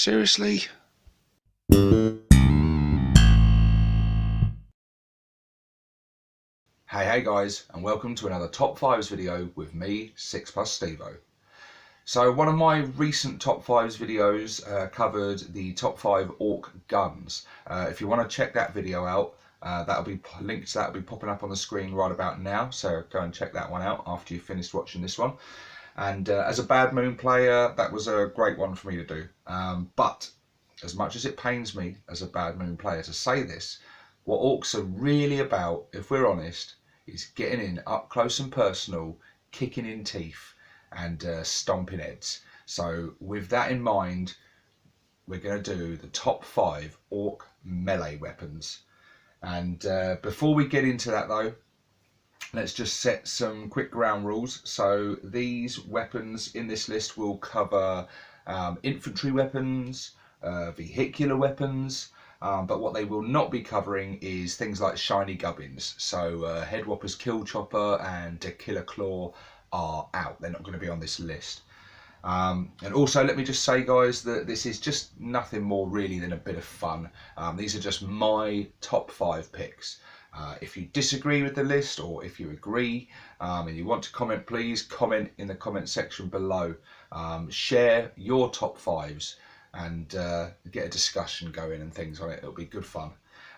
Seriously? Hey guys, and welcome to another Top 5s video with me, 6+ Stevo. So one of my recent Top 5s videos covered the Top 5 Ork guns. If you want to check that video out, that'll be linked to that will be popping up on the screen right about now, so go and check that one out after you've finished watching this one. And as a Bad Moon player, that was a great one for me to do. But as much as it pains me as a Bad Moon player to say this, what Orks are really about, if we're honest, is getting in up close and personal, kicking in teeth and stomping heads. So with that in mind, we're going to do the top 5 Ork Melee Weapons. And before we get into that though, let's just set some quick ground rules. So these weapons in this list will cover infantry weapons, vehicular weapons, but what they will not be covering is things like shiny gubbins. So Headwhopper's Kill Chopper and Killer Claw are out. They're not going to be on this list. And also let me just say guys that this is just nothing more really than a bit of fun. These are just my top 5 picks. If you disagree with the list, or if you agree and you want to comment, please comment in the comment section below. Share your top 5s and get a discussion going and things on it. It'll be good fun.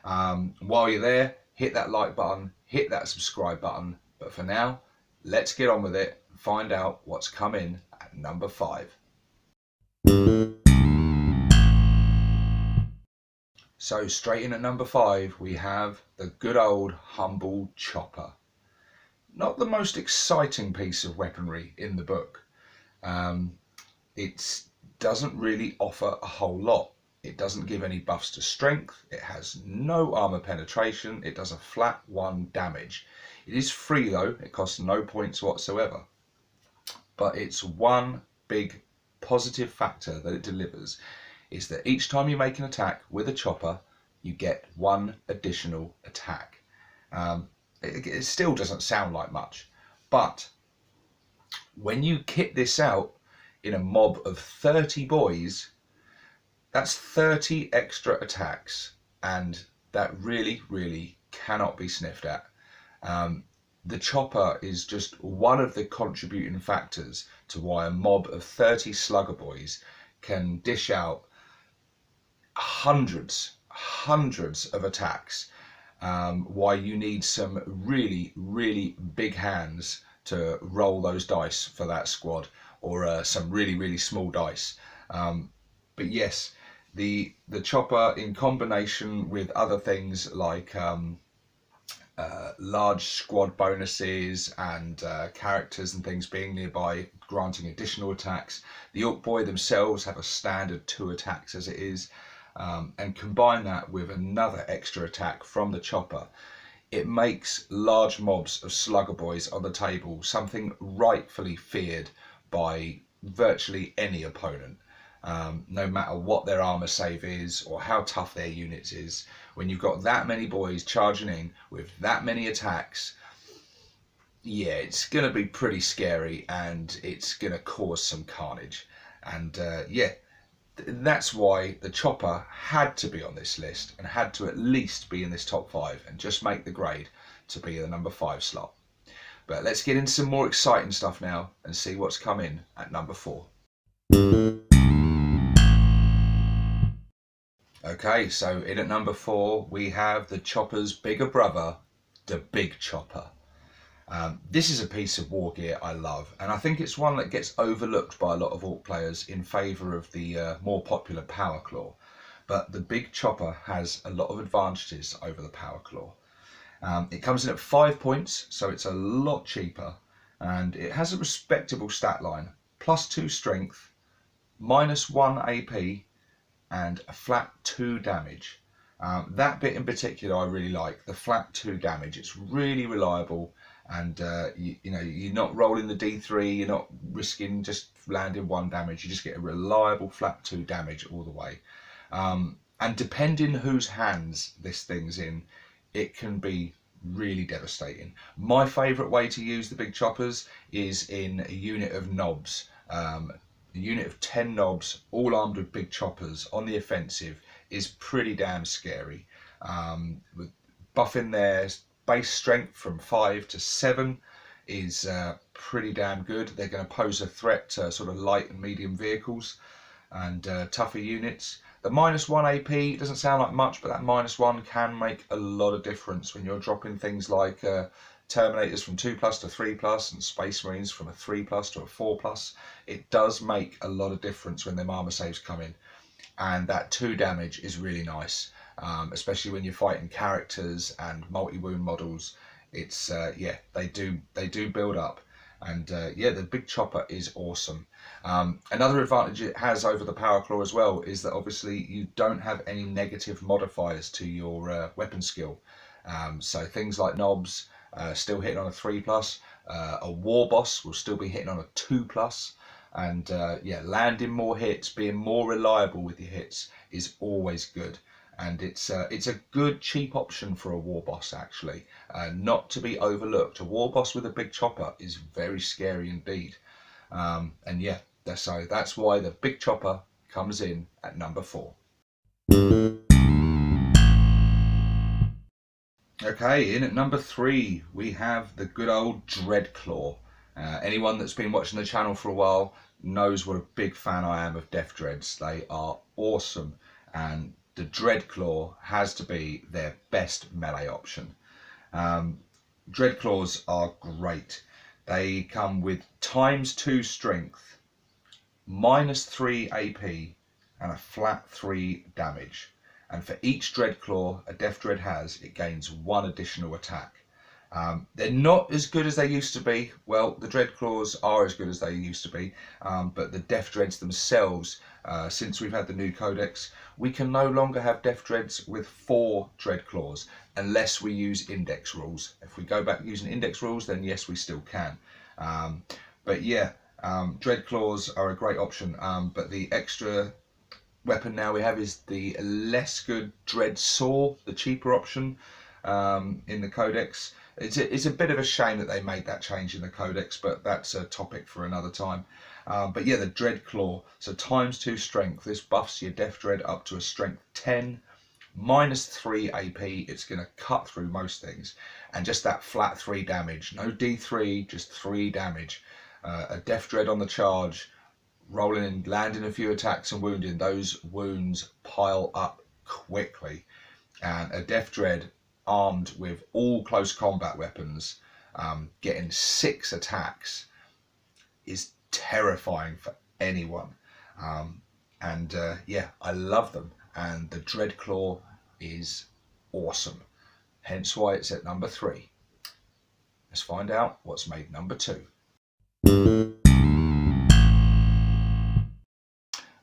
While you're there, hit that like button, hit that subscribe button. But for now, let's get on with it and find out what's come in at number 5. So straight in at number 5, we have the good old humble chopper. Not the most exciting piece of weaponry in the book. It doesn't really offer a whole lot. It doesn't give any buffs to strength. It has no armor penetration. It does a flat 1 damage. It is free though. It costs no points whatsoever. But its one big positive factor that it delivers is that each time you make an attack with a chopper, you get 1 additional attack. It still doesn't sound like much, but when you kit this out in a mob of 30 boys, that's 30 extra attacks, and that really cannot be sniffed at. The chopper is just one of the contributing factors to why a mob of 30 slugger boys can dish out hundreds of attacks, why you need some really big hands to roll those dice for that squad, or some really small dice. But yes, the chopper in combination with other things like large squad bonuses and characters and things being nearby granting additional attacks. The Ork Boy themselves have a standard 2 attacks as it is, and combine that with another extra attack from the chopper. It makes large mobs of slugger boys on the table something rightfully feared by virtually any opponent. No matter what their armor save is or how tough their units is, when you've got that many boys charging in with that many attacks, yeah, it's going to be pretty scary and it's going to cause some carnage. And yeah, that's why the chopper had to be on this list and had to at least be in this top 5 and just make the grade to be the number 5 slot. But let's get into some more exciting stuff now and see what's come in at number 4. Okay, so in at number 4 we have the chopper's bigger brother, the Big Choppa. This is a piece of war gear I love, and I think it's one that gets overlooked by a lot of Ork players in favour of the more popular Power Claw. But the Big Choppa has a lot of advantages over the Power Claw. It comes in at 5 points, so it's a lot cheaper, and it has a respectable stat line: +2 strength, -1 AP, and a flat 2 damage. That bit in particular I really like, the flat 2 damage. It's really reliable, and you know, you're not rolling the D3, you're not risking just landing 1 damage, you just get a reliable flat 2 damage all the way. And depending whose hands this thing's in, it can be really devastating. My favourite way to use the Big Choppers is in a unit of knobs. a unit of 10 knobs, all armed with big choppers on the offensive, is pretty damn scary. With buffing their base strength from 5 to 7 is pretty damn good. They're going to pose a threat to sort of light and medium vehicles and tougher units. The -1 AP doesn't sound like much, but that -1 can make a lot of difference when you're dropping things like Terminators from 2+ to 3+, and Space Marines from a 3+ to a 4+. It does make a lot of difference when them armor saves come in, and that 2 damage is really nice, especially when you're fighting characters and multi-wound models. It's yeah, they do build up, and yeah, the Big Choppa is awesome. Another advantage it has over the Power Claw as well is that obviously you don't have any negative modifiers to your weapon skill. So things like knobs still hitting on a 3+, a war boss will still be hitting on a 2+, and yeah, landing more hits, being more reliable with your hits is always good. And it's a good cheap option for a war boss, actually, not to be overlooked. A war boss with a Big Choppa is very scary indeed, and yeah, that's why the Big Choppa comes in at number 4. Okay, in at number 3 we have the good old Dreadclaw. Anyone that's been watching the channel for a while knows what a big fan I am of Death Dreads. They are awesome, and the Dreadclaw has to be their best melee option. Dreadclaws are great. They come with ×2 strength, -3 AP, and a flat 3 damage. And for each Dreadclaw a Death Dread has, it gains 1 additional attack. They're not as good as they used to be. Well, the Dreadclaws are as good as they used to be, but the Death Dreads themselves, since we've had the new codex, we can no longer have Death Dreads with 4 Dreadclaws unless we use index rules. If we go back using index rules, then yes, we still can. But yeah, Dreadclaws are a great option, but the extra weapon now we have is the less good Dread Saw, the cheaper option in the codex. It's a bit of a shame that they made that change in the codex, but that's a topic for another time. But yeah, the Dreadclaw, so ×2 strength, this buffs your Death Dread up to a strength 10, -3 AP. It's going to cut through most things, and just that flat 3 damage, no D3, just 3 damage. A Death Dread on the charge, rolling in, landing a few attacks and wounding, those wounds pile up quickly. And a Death Dread armed with all close combat weapons, getting 6 attacks is terrifying for anyone. And yeah, I love them, and the Dreadclaw is awesome, hence why it's at number 3. Let's find out what's made number 2.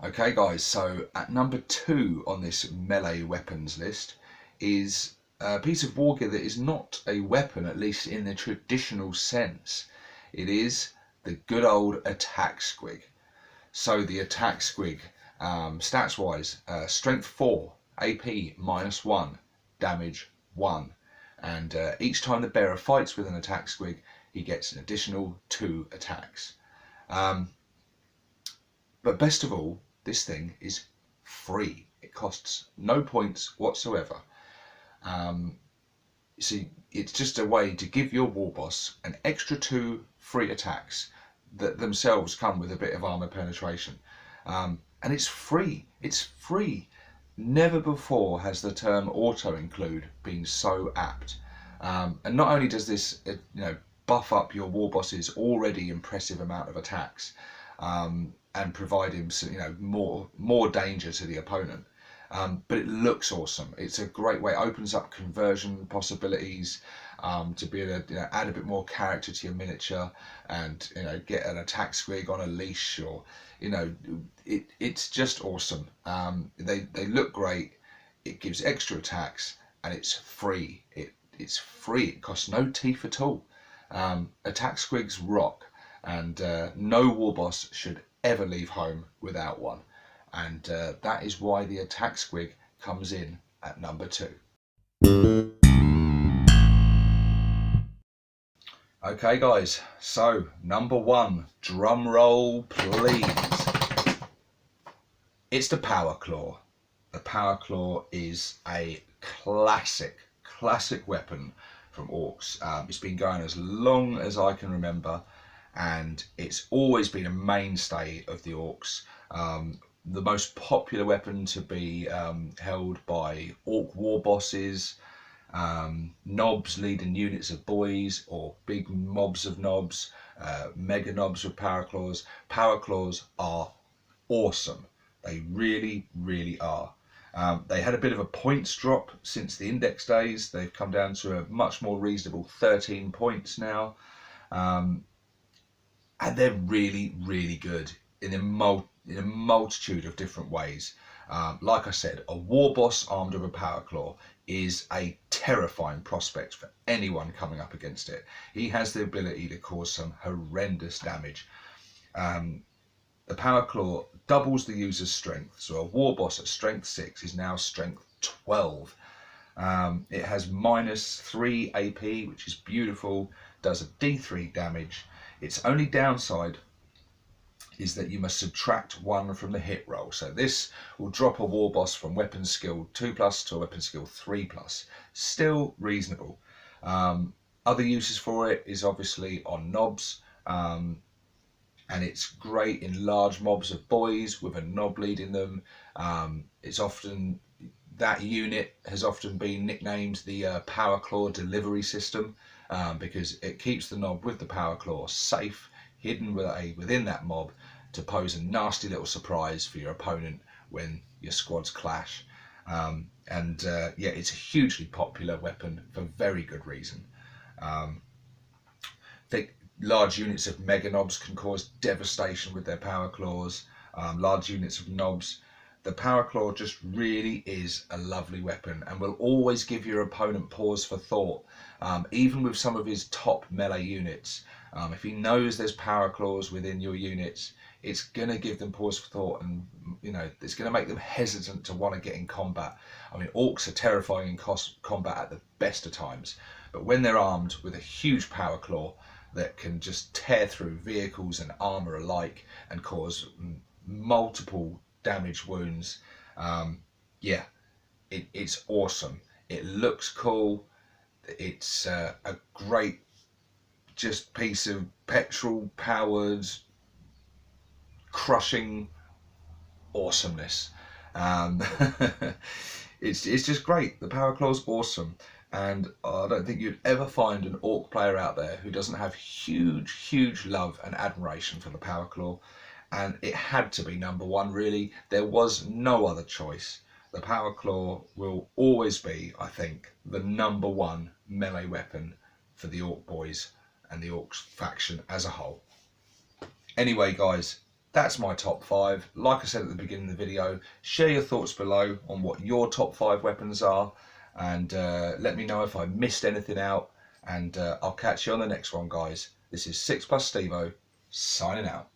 Okay guys, so at number 2 on this melee weapons list is a piece of war gear that is not a weapon, at least in the traditional sense. It is the good old attack squig. So the attack squig, stats wise, strength 4, AP -1, damage 1, and each time the bearer fights with an attack squig, he gets an additional 2 attacks. But best of all, this thing is free. It costs no points whatsoever. See, it's just a way to give your war boss an extra 2 free attacks that themselves come with a bit of armor penetration. And it's free. It's free. Never before has the term auto include been so apt. And not only does this, buff up your war boss's already impressive amount of attacks, and provide him some, more danger to the opponent, but it looks awesome. It's a great way. It opens up conversion possibilities, to be able to add a bit more character to your miniature, and get an attack squig on a leash, or it's just awesome. They look great. It gives extra attacks, and it's free. It's free. It costs no teeth at all. Attack squigs rock, and no war boss should ever leave home without one. And that is why the attack squig comes in at number 2. Okay guys, so number 1, drum roll please. It's the Power Claw. The Power Claw is a classic weapon from Orks. It's been going as long as I can remember, and it's always been a mainstay of the Orks. The most popular weapon to be held by Ork war bosses, knobs leading units of boys or big mobs of knobs, mega knobs with Power Claws. Power Claws are awesome. They really, really are. They had a bit of a points drop since the index days. They've come down to a much more reasonable 13 points now. And they're really, really good in a multitude of different ways. Like I said, a war boss armed with a Power Claw is a terrifying prospect for anyone coming up against it. He has the ability to cause some horrendous damage. The Power Claw doubles the user's strength, so a war boss at strength 6 is now strength 12. It has -3 AP, which is beautiful, does a D3 damage. Its only downside is that you must subtract 1 from the hit roll. So this will drop a war boss from weapon skill 2+ to a weapon skill 3+. Still reasonable. Other uses for it is obviously on knobs. And it's great in large mobs of boys with a knob leading them. It's often, that unit has often been nicknamed the Power Claw delivery system, because it keeps the knob with the Power Claw safe, hidden within that mob, to pose a nasty little surprise for your opponent when your squads clash. Yeah, it's a hugely popular weapon for very good reason. Large units of mega knobs can cause devastation with their Power Claws. Large units of knobs. The Power Claw just really is a lovely weapon and will always give your opponent pause for thought, even with some of his top melee units. If he knows there's Power Claws within your units, it's going to give them pause for thought, and it's going to make them hesitant to want to get in combat. I mean, Orks are terrifying in combat at the best of times, but when they're armed with a huge Power Claw that can just tear through vehicles and armor alike and cause multiple damage wounds, yeah, it's awesome. It looks cool. It's a great just piece of petrol powered crushing awesomeness. It's just great. The Power Claw's awesome. And I don't think you'd ever find an Ork player out there who doesn't have huge love and admiration for the Power Claw. And it had to be #1, really. There was no other choice. The Power Claw will always be, I think, the #1 melee weapon for the Ork boys and the Orks faction as a whole. Anyway, guys, that's my top 5. Like I said at the beginning of the video, share your thoughts below on what your top 5 weapons are. And let me know if I missed anything out, and I'll catch you on the next one, guys. This is 6+ Stevo, signing out.